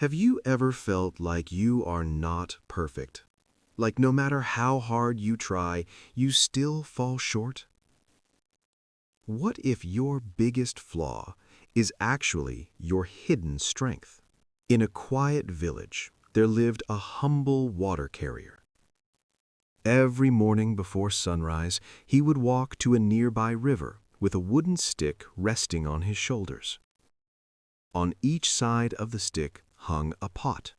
Have you ever felt like you are not perfect? Like no matter how hard you try, you still fall short? What if your biggest flaw is actually your hidden strength? In a quiet village, there lived a humble water carrier. Every morning before sunrise, he would walk to a nearby river with a wooden stick resting on his shoulders. On each side of the stick hung a pot.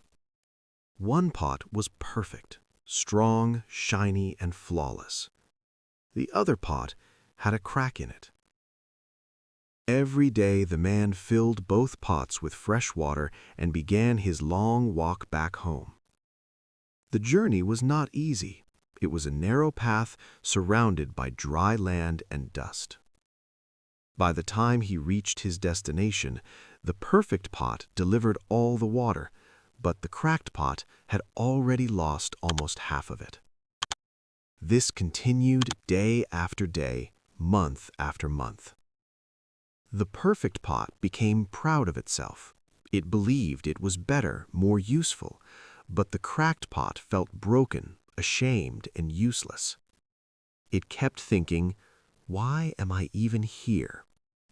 One pot was perfect, strong, shiny, and flawless. The other pot had a crack in it. Every day the man filled both pots with fresh water and began his long walk back home. The journey was not easy. It was a narrow path surrounded by dry land and dust. By the time he reached his destination, the perfect pot delivered all the water, but the cracked pot had already lost almost half of it. This continued day after day, month after month. The perfect pot became proud of itself. It believed it was better, more useful, but the cracked pot felt broken, ashamed, and useless. It kept thinking, "Why am I even here?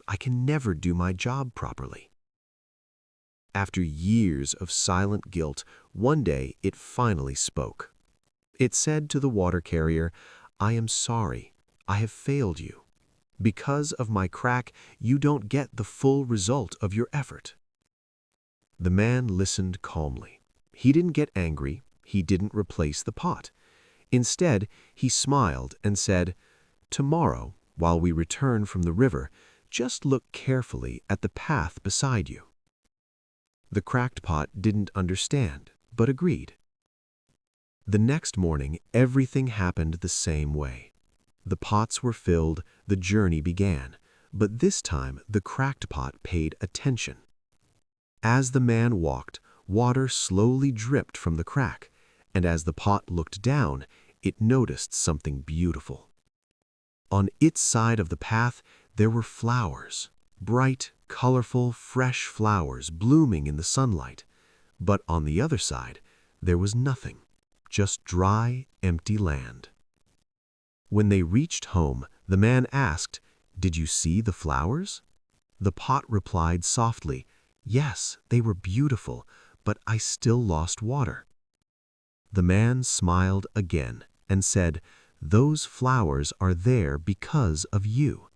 I can never do my job properly." After years of silent guilt, one day it finally spoke. It said to the water carrier, "I am sorry. I have failed you. Because of my crack, you don't get the full result of your effort." The man listened calmly. He didn't get angry. He didn't replace the pot. Instead, he smiled and said, "Tomorrow, while we return from the river, just look carefully at the path beside you." The cracked pot didn't understand, but agreed. The next morning, everything happened the same way. The pots were filled, the journey began, but this time the cracked pot paid attention. As the man walked, water slowly dripped from the crack, and as the pot looked down, it noticed something beautiful. On its side of the path, there were flowers, bright, colorful, fresh flowers blooming in the sunlight. But on the other side, there was nothing, just dry, empty land. When they reached home, the man asked, "Did you see the flowers?" The pot replied softly, "Yes, they were beautiful, but I still lost water." The man smiled again and said, "Those flowers are there because of you.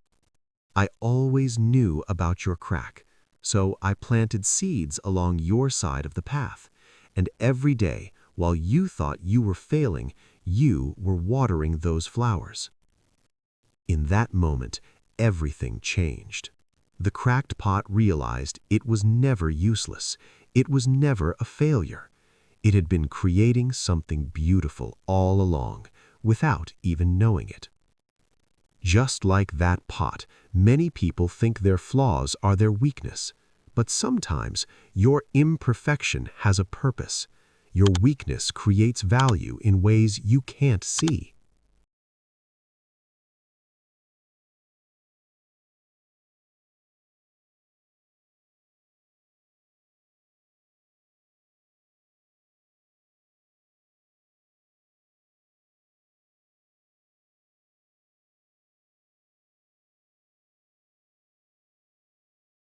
I always knew about your crack, so I planted seeds along your side of the path, and every day, while you thought you were failing, you were watering those flowers." In that moment, everything changed. The cracked pot realized it was never useless. It was never a failure. It had been creating something beautiful all along, without even knowing it. Just like that pot, many people think their flaws are their weakness. But sometimes, your imperfection has a purpose. Your weakness creates value in ways you can't see.